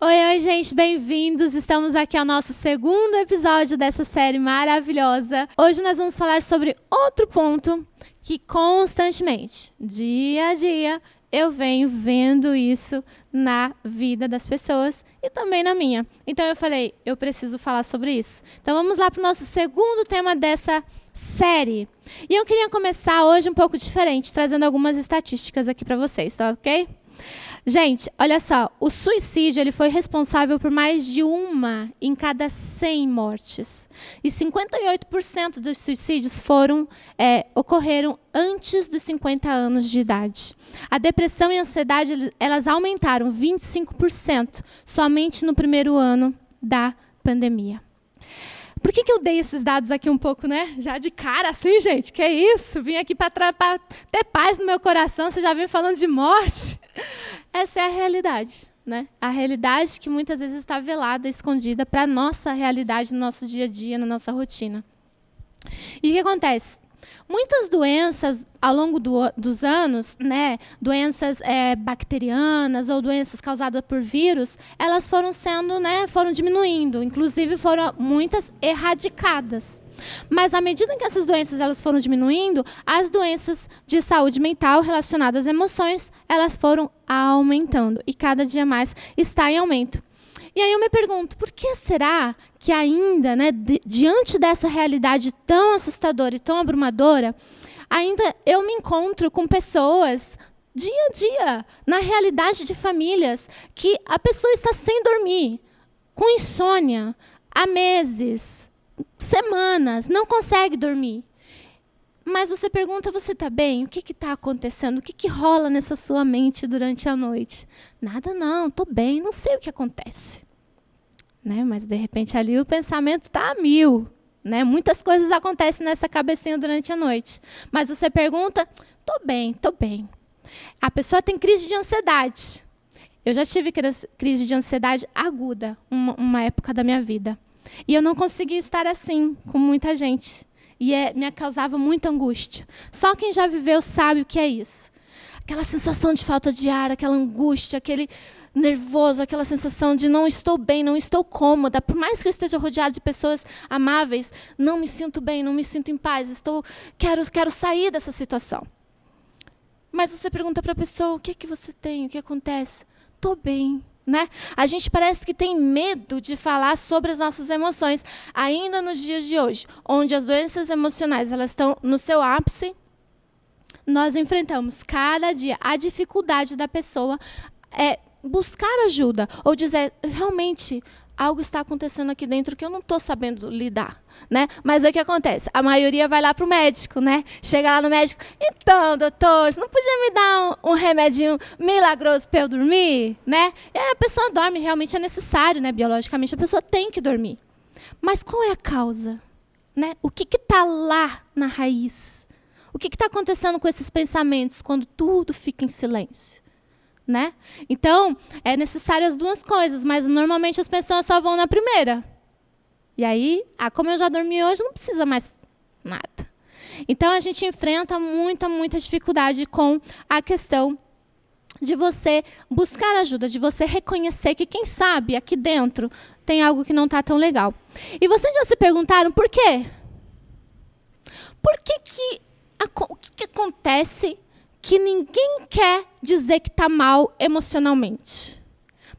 Oi, gente, bem-vindos. Estamos aqui ao nosso segundo episódio dessa série maravilhosa. Hoje nós vamos falar sobre outro ponto que constantemente, dia a dia, eu venho vendo isso na vida das pessoas e também na minha. Então eu falei, eu preciso falar sobre isso. Então vamos lá para o nosso segundo tema dessa série. E eu queria começar hoje um pouco diferente, trazendo algumas estatísticas aqui para vocês, tá ok? Gente, olha só, o suicídio ele foi responsável por mais de 1 em cada 100 mortes. E 58% dos suicídios ocorreram antes dos 50 anos de idade. A depressão e a ansiedade elas aumentaram 25% somente no primeiro ano da pandemia. Por que eu dei esses dados aqui um pouco, né? Já de cara assim, gente, que isso? Vim aqui para ter paz no meu coração, você já vem falando de morte? Essa é a realidade, né? A realidade que muitas vezes está velada, escondida para a nossa realidade, no nosso dia a dia, na nossa rotina. E o que acontece? Muitas doenças, ao longo dos anos, né, doenças bacterianas ou doenças causadas por vírus, elas foram diminuindo, inclusive foram muitas erradicadas. Mas à medida que essas doenças elas foram diminuindo, as doenças de saúde mental relacionadas às emoções, elas foram aumentando e cada dia mais está em aumento. E aí eu me pergunto, por que será que ainda, né, diante dessa realidade tão assustadora e tão abrumadora, ainda eu me encontro com pessoas, dia a dia, na realidade de famílias, que a pessoa está sem dormir, com insônia, há meses, semanas, não consegue dormir. Mas você pergunta, você está bem? O que está acontecendo? O que rola nessa sua mente durante a noite? Nada não, estou bem, não sei o que acontece. Né? Mas, de repente, ali o pensamento está a 1000. Né? Muitas coisas acontecem nessa cabecinha durante a noite. Mas você pergunta, estou bem, estou bem. A pessoa tem crise de ansiedade. Eu já tive crise de ansiedade aguda, uma época da minha vida. E eu não conseguia estar assim com muita gente. E me causava muita angústia. Só quem já viveu sabe o que é isso. Aquela sensação de falta de ar, aquela angústia, aquele nervoso, aquela sensação de não estou bem, não estou cômoda. Por mais que eu esteja rodeado de pessoas amáveis, não me sinto bem, não me sinto em paz. Quero sair dessa situação. Mas você pergunta para a pessoa, o que você tem? O que acontece? Estou bem. Né? A gente parece que tem medo de falar sobre as nossas emoções, ainda nos dias de hoje, onde as doenças emocionais elas estão no seu ápice. Nós enfrentamos cada dia a dificuldade da pessoa buscar ajuda ou dizer, realmente, algo está acontecendo aqui dentro que eu não estou sabendo lidar. Né? Mas o que acontece? A maioria vai lá para o médico, né? Chega lá no médico, então, doutor, você não podia me dar um remedinho milagroso para eu dormir? Né? E aí a pessoa dorme, realmente é necessário, né? Biologicamente a pessoa tem que dormir. Mas qual é a causa? Né? O que está lá na raiz? O que está acontecendo com esses pensamentos quando tudo fica em silêncio? Né? Então, é necessário as duas coisas, mas normalmente as pessoas só vão na primeira. E aí, como eu já dormi hoje, não precisa mais nada. Então, a gente enfrenta muita dificuldade com a questão de você buscar ajuda, de você reconhecer que, quem sabe, aqui dentro tem algo que não está tão legal. E vocês já se perguntaram por quê? O que acontece que ninguém quer dizer que está mal emocionalmente?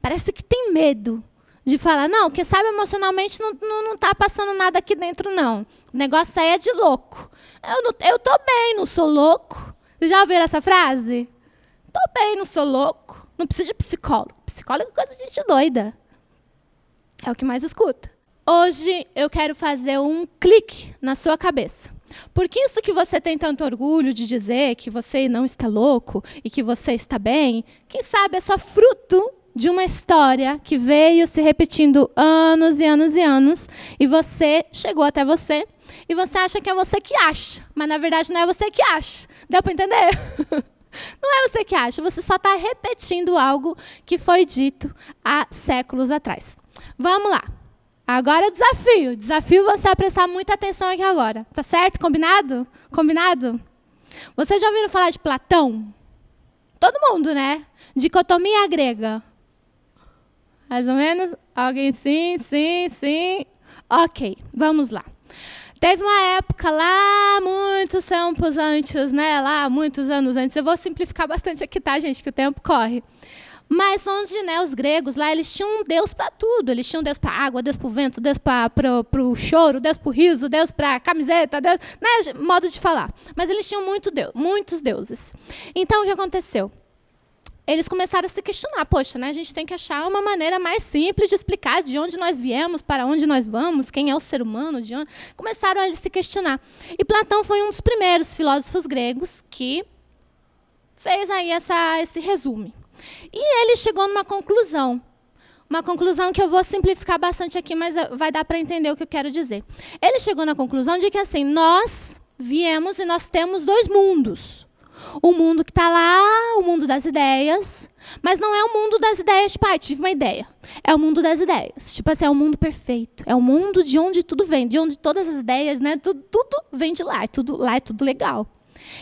Parece que tem medo de falar, não, quem sabe emocionalmente não está passando nada aqui dentro, não. O negócio aí é de louco. Eu estou bem, não sou louco. Vocês já ouviram essa frase? Estou bem, não sou louco. Não preciso de psicólogo. Psicólogo é coisa de gente doida. É o que mais escuta. Hoje eu quero fazer um clique na sua cabeça. Porque isso que você tem tanto orgulho de dizer que você não está louco e que você está bem, quem sabe é só fruto de uma história que veio se repetindo anos e anos e anos, e você chegou até você, e você acha que é você que acha, mas na verdade não é você que acha. Deu para entender? Não é você que acha, você só está repetindo algo que foi dito há séculos atrás. Vamos lá. Agora o desafio você a prestar muita atenção aqui agora, tá certo? Combinado? Combinado? Vocês já ouviram falar de Platão? Todo mundo, né? Dicotomia grega. Mais ou menos? Alguém sim, sim, sim. Ok, vamos lá. Teve uma época lá, muitos tempos antes, né? Lá, muitos anos antes. Eu vou simplificar bastante aqui, tá, gente? Que o tempo corre. Mas onde, né, os gregos lá, eles tinham um deus para tudo. Eles tinham um deus para a água, deus para o vento, deus para o choro, deus para o riso, deus para a camiseta, deus, né, modo de falar. Mas eles tinham muitos deuses. Então, o que aconteceu? Eles começaram a se questionar. Poxa, né, a gente tem que achar uma maneira mais simples de explicar de onde nós viemos, para onde nós vamos, quem é o ser humano, de onde... Começaram a se questionar. E Platão foi um dos primeiros filósofos gregos que fez aí esse resumo. E ele chegou numa conclusão. Uma conclusão que eu vou simplificar bastante aqui, mas vai dar para entender o que eu quero dizer. Ele chegou na conclusão de que assim, nós viemos e nós temos dois mundos. O mundo que está lá, o mundo das ideias, mas não é o mundo das ideias, tipo, tive uma ideia. É o mundo das ideias. Tipo assim, é o mundo perfeito. É o mundo de onde tudo vem, de onde todas as ideias, né, tudo vem de lá. Lá é tudo legal.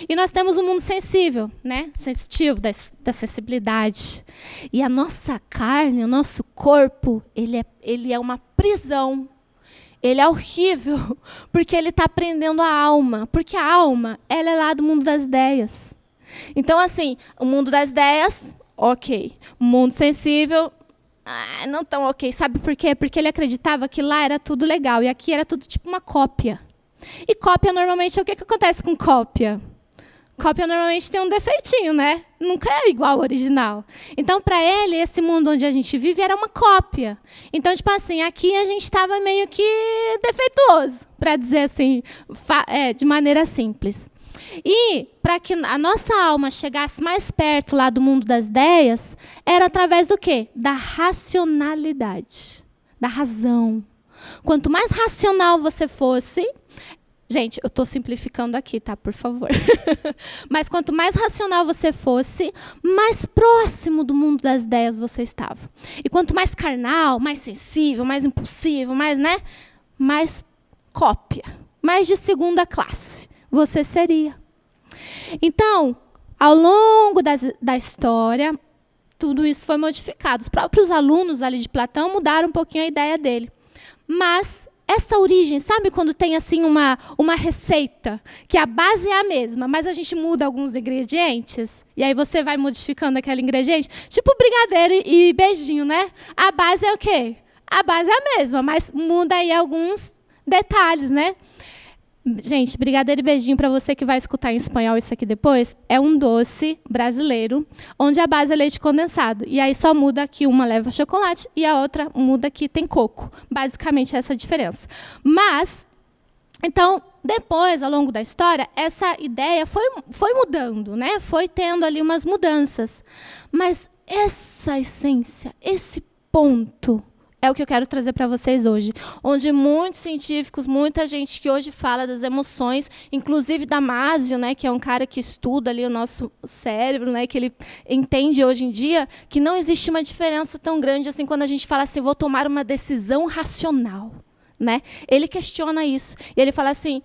E nós temos um mundo sensível, né? Sensitivo, da sensibilidade. E a nossa carne, o nosso corpo, ele é uma prisão. Ele é horrível, porque ele está prendendo a alma. Porque a alma, ela é lá do mundo das ideias. Então, assim, o mundo das ideias, ok. O mundo sensível, não tão ok. Sabe por quê? Porque ele acreditava que lá era tudo legal. E aqui era tudo tipo uma cópia. E cópia, normalmente, o que acontece com cópia? Cópia normalmente tem um defeitinho, né? Nunca é igual ao original. Então, para ele, esse mundo onde a gente vive era uma cópia. Então, tipo assim, aqui a gente estava meio que defeituoso, para dizer assim, de maneira simples. E, para que a nossa alma chegasse mais perto lá do mundo das ideias, era através do quê? Da racionalidade, da razão. Quanto mais racional você fosse... Gente, eu estou simplificando aqui, tá? Por favor. Mas quanto mais racional você fosse, mais próximo do mundo das ideias você estava. E quanto mais carnal, mais sensível, mais impulsivo, mais, né? Mais cópia, mais de segunda classe você seria. Então, ao longo da história, tudo isso foi modificado. Os próprios alunos ali de Platão mudaram um pouquinho a ideia dele. Mas... essa origem, sabe quando tem assim uma receita, que a base é a mesma, mas a gente muda alguns ingredientes, e aí você vai modificando aquele ingrediente, tipo brigadeiro e beijinho, né? A base é o quê? A base é a mesma, mas muda aí alguns detalhes, né? Gente, brigadeiro e beijinho, para você que vai escutar em espanhol isso aqui depois, é um doce brasileiro, onde a base é leite condensado. E aí só muda que uma leva chocolate e a outra muda que tem coco. Basicamente, essa é a diferença. Mas, então, depois, ao longo da história, essa ideia foi mudando, né? Foi tendo ali umas mudanças. Mas essa essência, esse ponto... é o que eu quero trazer para vocês hoje, onde muitos científicos, muita gente que hoje fala das emoções, inclusive Damásio, né, que é um cara que estuda ali o nosso cérebro, né, que ele entende hoje em dia que não existe uma diferença tão grande assim quando a gente fala assim, vou tomar uma decisão racional, né? Ele questiona isso e ele fala assim,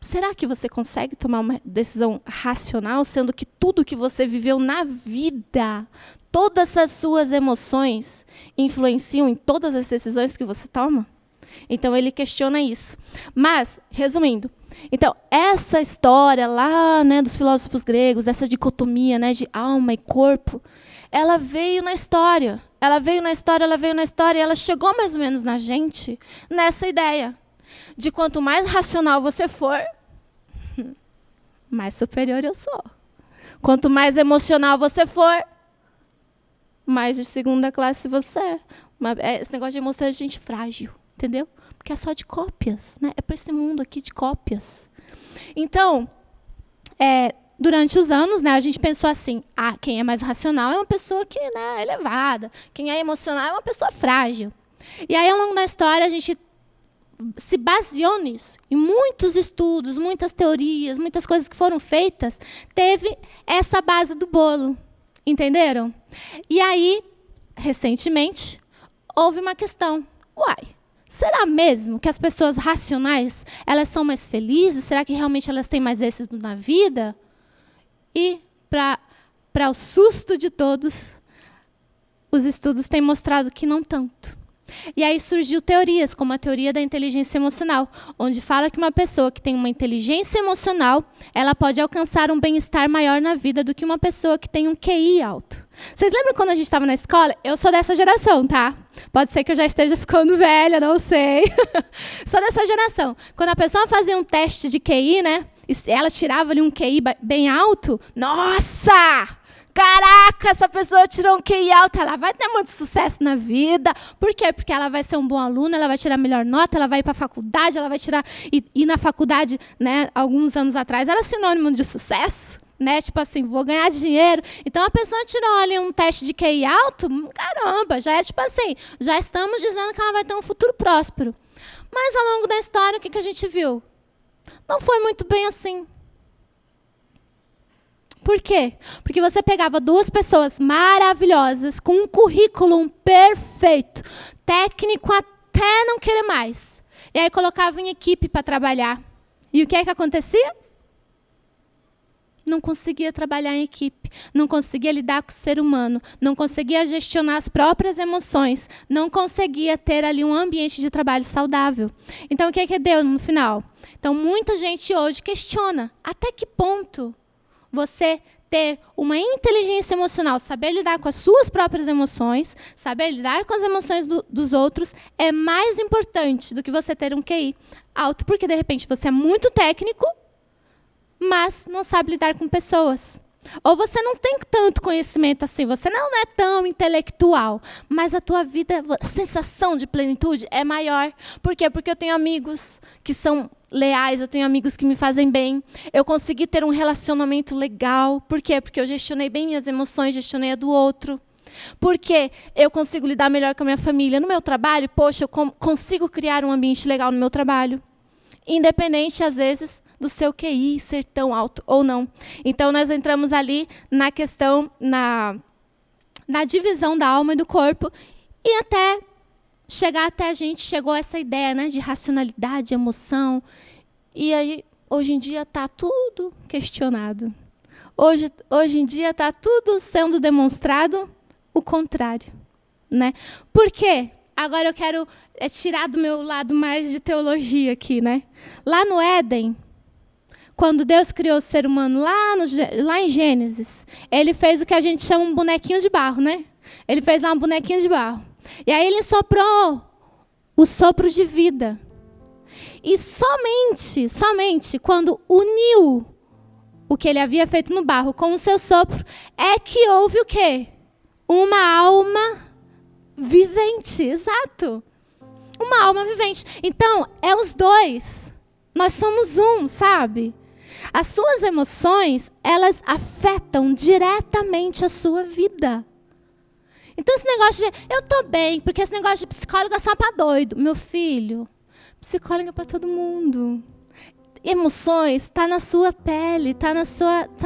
será que você consegue tomar uma decisão racional, sendo que tudo que você viveu na vida, todas as suas emoções influenciam em todas as decisões que você toma? Então, ele questiona isso. Mas, resumindo, então, essa história lá, né, dos filósofos gregos, essa dicotomia, né, de alma e corpo, ela veio na história. Ela veio na história, e ela chegou mais ou menos na gente nessa ideia de quanto mais racional você for, mais superior eu sou. Quanto mais emocional você for, mais de segunda classe você é. Esse negócio de emoção é gente frágil, entendeu? Porque é só de cópias, né? É para esse mundo aqui de cópias. Então, durante os anos, né, a gente pensou assim, quem é mais racional é uma pessoa que, né, é elevada, quem é emocional é uma pessoa frágil. E aí, ao longo da história, a gente se baseou nisso. Em muitos estudos, muitas teorias, muitas coisas que foram feitas, teve essa base do bolo. Entenderam? E aí, recentemente, houve uma questão. Será mesmo que as pessoas racionais, elas são mais felizes? Será que realmente elas têm mais êxito na vida? E, para o susto de todos, os estudos têm mostrado que não tanto. E aí surgiu teorias, como a teoria da inteligência emocional, onde fala que uma pessoa que tem uma inteligência emocional, ela pode alcançar um bem-estar maior na vida do que uma pessoa que tem um QI alto. Vocês lembram quando a gente estava na escola? Eu sou dessa geração, tá? Pode ser que eu já esteja ficando velha, não sei. Sou dessa geração. Quando a pessoa fazia um teste de QI, né? E ela tirava ali um QI bem alto, nossa! Caraca, essa pessoa tirou um QI alto, ela vai ter muito sucesso na vida. Por quê? Porque ela vai ser um bom aluno, ela vai tirar a melhor nota, ela vai ir para a faculdade, ela vai tirar... E na faculdade, né, alguns anos atrás, era sinônimo de sucesso, né? Tipo assim, vou ganhar dinheiro. Então, a pessoa tirou ali um teste de QI alto, caramba, já é tipo assim, já estamos dizendo que ela vai ter um futuro próspero. Mas, ao longo da história, o que a gente viu? Não foi muito bem assim. Por quê? Porque você pegava duas pessoas maravilhosas, com um currículo perfeito, técnico até não querer mais. E aí colocava em equipe para trabalhar. E o que é que acontecia? Não conseguia trabalhar em equipe, não conseguia lidar com o ser humano, não conseguia gestionar as próprias emoções, não conseguia ter ali um ambiente de trabalho saudável. Então, o que é que deu no final? Então, muita gente hoje questiona até que ponto você ter uma inteligência emocional, saber lidar com as suas próprias emoções, saber lidar com as emoções dos outros, é mais importante do que você ter um QI alto, porque, de repente, você é muito técnico, mas não sabe lidar com pessoas. Ou você não tem tanto conhecimento assim, você não é tão intelectual, mas a tua vida, a sensação de plenitude é maior. Por quê? Porque eu tenho amigos que são leais, eu tenho amigos que me fazem bem, eu consegui ter um relacionamento legal. Por quê? Porque eu gestionei bem minhas emoções, gestionei a do outro. Porque eu consigo lidar melhor com a minha família. No meu trabalho, poxa, eu consigo criar um ambiente legal no meu trabalho. Independente, às vezes, do seu QI ser tão alto ou não. Então, nós entramos ali na questão, na divisão da alma e do corpo, e até chegar até a gente, chegou essa ideia, né, de racionalidade, emoção, e aí, hoje em dia, está tudo questionado. Hoje em dia, está tudo sendo demonstrado o contrário. Né? Por quê? Agora eu quero tirar do meu lado mais de teologia aqui, né? Lá no Éden, quando Deus criou o ser humano lá em Gênesis, ele fez o que a gente chama um bonequinho de barro, né? Ele fez lá um bonequinho de barro. E aí ele soprou o sopro de vida. E somente quando uniu o que ele havia feito no barro com o seu sopro, é que houve o quê? Uma alma vivente, exato. Uma alma vivente. Então, é os dois. Nós somos um, sabe? As suas emoções, elas afetam diretamente a sua vida. Então, esse negócio de, eu tô bem, porque esse negócio de psicólogo é só pra doido. Meu filho, psicólogo é pra todo mundo. Emoções, está na sua pele, está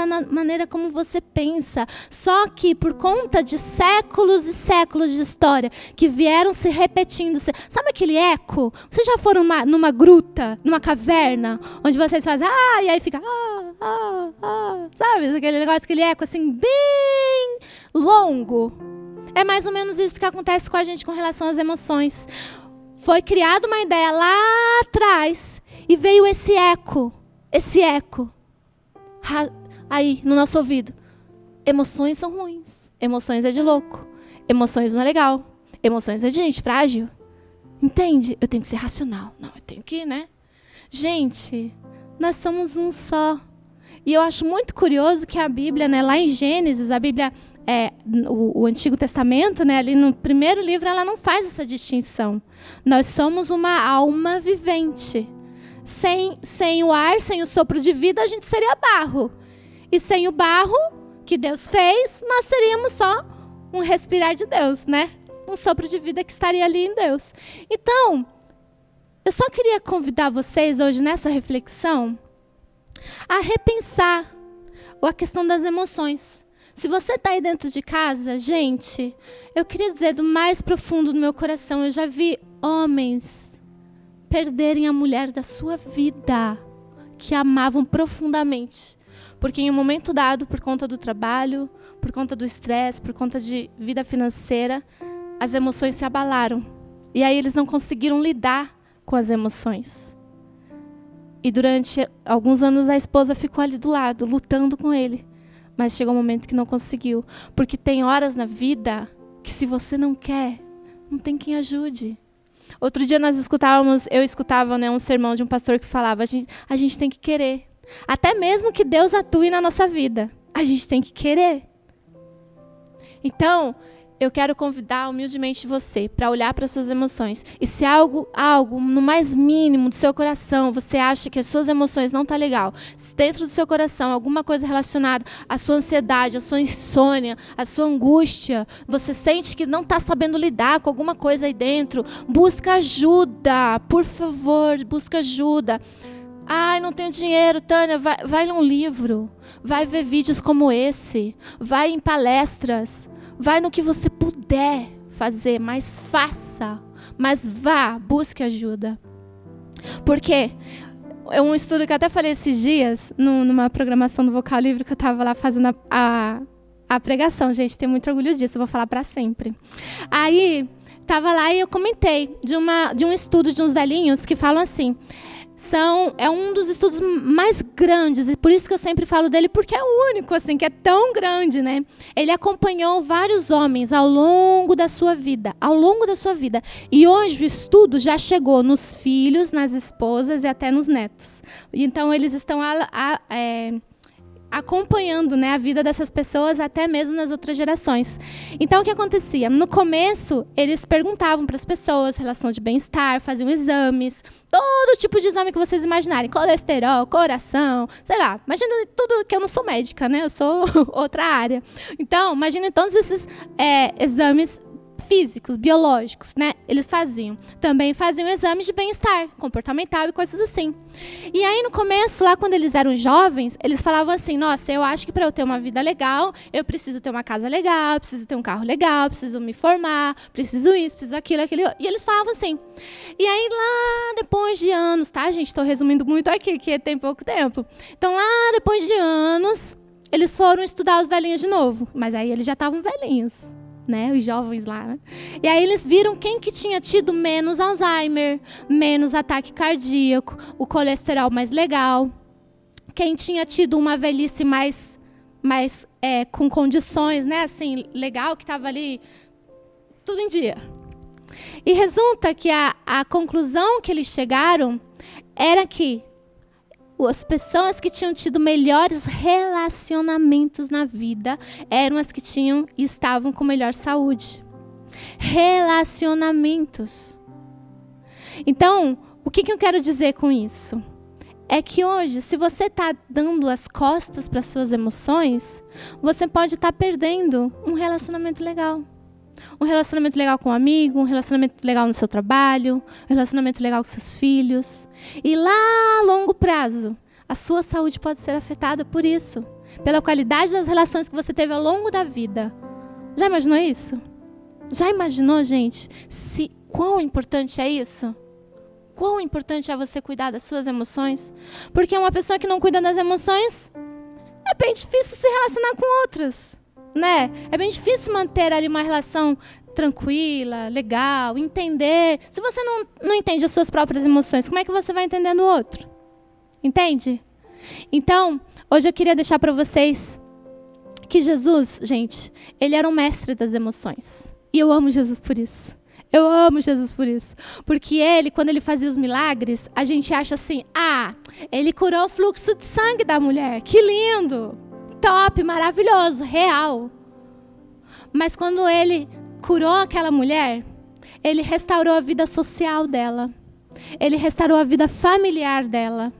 na maneira como você pensa. Só que por conta de séculos e séculos de história que vieram se repetindo. Sabe aquele eco? Vocês já foram numa gruta, numa caverna, onde vocês fazem, e aí fica, sabe? Aquele negócio, aquele eco assim, bem longo. É mais ou menos isso que acontece com a gente com relação às emoções. Foi criada uma ideia lá atrás e veio esse eco aí no nosso ouvido. Emoções são ruins, emoções é de louco, emoções não é legal, emoções é de gente frágil. Entende? Eu tenho que ser racional. Não, eu tenho que, né? Gente, nós somos um só. E eu acho muito curioso que a Bíblia, né, lá em Gênesis, a Bíblia, o Antigo Testamento, né, ali no primeiro livro, ela não faz essa distinção. Nós somos uma alma vivente. Sem o ar, sem o sopro de vida, a gente seria barro. E sem o barro que Deus fez, nós seríamos só um respirar de Deus, né? Um sopro de vida que estaria ali em Deus. Então, eu só queria convidar vocês hoje nessa reflexão a repensar a questão das emoções. Se você está aí dentro de casa, gente, eu queria dizer do mais profundo do meu coração, eu já vi homens perderem a mulher da sua vida, que amavam profundamente. Porque em um momento dado, por conta do trabalho, por conta do estresse, por conta de vida financeira, as emoções se abalaram. E aí eles não conseguiram lidar com as emoções. E durante alguns anos a esposa ficou ali do lado, lutando com ele. Mas chegou um momento que não conseguiu. Porque tem horas na vida que se você não quer, não tem quem ajude. Outro dia eu escutava, né, um sermão de um pastor que falava, a gente tem que querer. Até mesmo que Deus atue na nossa vida, a gente tem que querer. Então, eu quero convidar humildemente você para olhar para as suas emoções. E se algo no mais mínimo do seu coração, você acha que as suas emoções não estão legal, se dentro do seu coração alguma coisa relacionada à sua ansiedade, à sua insônia, à sua angústia, você sente que não está sabendo lidar com alguma coisa aí dentro, busca ajuda, por favor, busca ajuda. Ai, não tenho dinheiro, Tânia, vai ler um livro, vai ver vídeos como esse, vai em palestras, vai no que você puder fazer, mas faça, mas vá, busque ajuda. Porque é um estudo que eu até falei esses dias, numa programação do Vocal Livre, que eu estava lá fazendo a pregação, gente, tenho muito orgulho disso, eu vou falar para sempre. Aí, estava lá e eu comentei de um estudo de uns velhinhos que falam assim, é um dos estudos mais grandes, e por isso que eu sempre falo dele, porque é o único, assim, que é tão grande, né? Ele acompanhou vários homens ao longo da sua vida, e hoje o estudo já chegou nos filhos, nas esposas e até nos netos. Então, eles estão acompanhando, né, a vida dessas pessoas até mesmo nas outras gerações. Então, o que acontecia? No começo, eles perguntavam para as pessoas relação de bem-estar, faziam exames, todo tipo de exame que vocês imaginarem, colesterol, coração, sei lá, imagina tudo, que eu não sou médica, né, eu sou outra área. Então, imagina todos esses exames físicos, biológicos, né? Eles também faziam exames de bem-estar comportamental e coisas assim. E aí, no começo, lá quando eles eram jovens, eles falavam assim, nossa, eu acho que para eu ter uma vida legal, eu preciso ter uma casa legal, eu preciso ter um carro legal, eu preciso me formar, preciso isso, preciso aquilo. E eles falavam assim. E aí, lá depois de anos, tá, gente? Estou resumindo muito aqui, que tem pouco tempo. Então, lá depois de anos, eles foram estudar os velhinhos de novo. Mas aí eles já estavam velhinhos, né, os jovens lá, né? E aí eles viram quem que tinha tido menos Alzheimer, menos ataque cardíaco, o colesterol mais legal, quem tinha tido uma velhice mais com condições, né, assim, legal, que estava ali tudo em dia. E resulta que a conclusão que eles chegaram era que as pessoas que tinham tido melhores relacionamentos na vida eram as que tinham e estavam com melhor saúde. Relacionamentos. Então, o que eu quero dizer com isso? É que hoje, se você está dando as costas para suas emoções, você pode estar perdendo um relacionamento legal. Um relacionamento legal com um amigo, um relacionamento legal no seu trabalho, um relacionamento legal com seus filhos. E lá a longo prazo, a sua saúde pode ser afetada por isso. Pela qualidade das relações que você teve ao longo da vida. Já imaginou isso? Já imaginou, gente, quão importante é isso? Quão importante é você cuidar das suas emoções? Porque uma pessoa que não cuida das emoções, é bem difícil se relacionar com outras, né? É bem difícil manter ali uma relação tranquila, legal, entender. Se você não entende as suas próprias emoções, como é que você vai entender no outro? Entende? Então, hoje eu queria deixar para vocês que Jesus, gente, ele era um mestre das emoções. E eu amo Jesus por isso. Eu amo Jesus por isso. Porque ele, quando ele fazia os milagres, a gente acha assim, ele curou o fluxo de sangue da mulher. Que lindo! Top, maravilhoso, real. Mas quando ele curou aquela mulher, ele restaurou a vida social dela. Ele restaurou a vida familiar dela.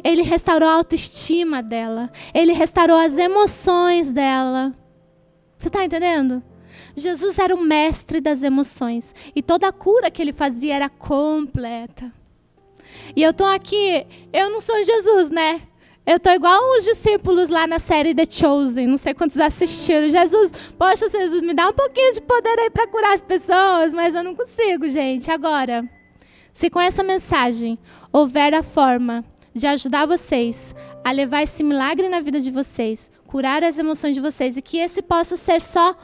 Ele restaurou a autoestima dela. Ele restaurou as emoções dela. Você está entendendo? Jesus era o mestre das emoções. E toda a cura que ele fazia era completa. E eu estou aqui, eu não sou Jesus, né? Eu estou igual os discípulos lá na série The Chosen. Não sei quantos assistiram. Jesus, poxa, Jesus, me dá um pouquinho de poder aí para curar as pessoas. Mas eu não consigo, gente. Agora, se com essa mensagem houver a forma de ajudar vocês a levar esse milagre na vida de vocês, curar as emoções de vocês e que esse possa ser só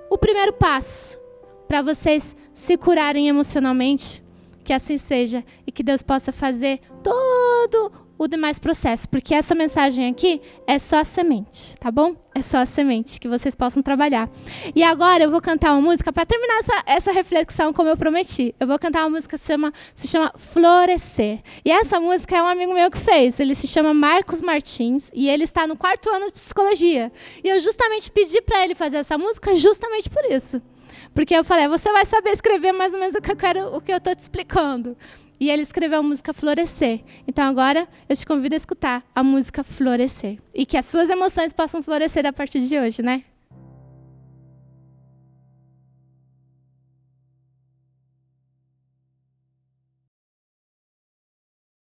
o primeiro passo para vocês se curarem emocionalmente. Que assim seja e que Deus possa fazer todo o demais processo, porque essa mensagem aqui é só a semente, tá bom? É só a semente que vocês possam trabalhar. E agora eu vou cantar uma música para terminar essa reflexão como eu prometi. Eu vou cantar uma música que se chama Florescer. E essa música é um amigo meu que fez. Ele se chama Marcos Martins e ele está no 4º ano de psicologia. E eu justamente pedi para ele fazer essa música justamente por isso. Porque eu falei, você vai saber escrever mais ou menos o que eu estou te explicando. E ele escreveu a música Florescer. Então agora eu te convido a escutar a música Florescer. E que as suas emoções possam florescer a partir de hoje, né?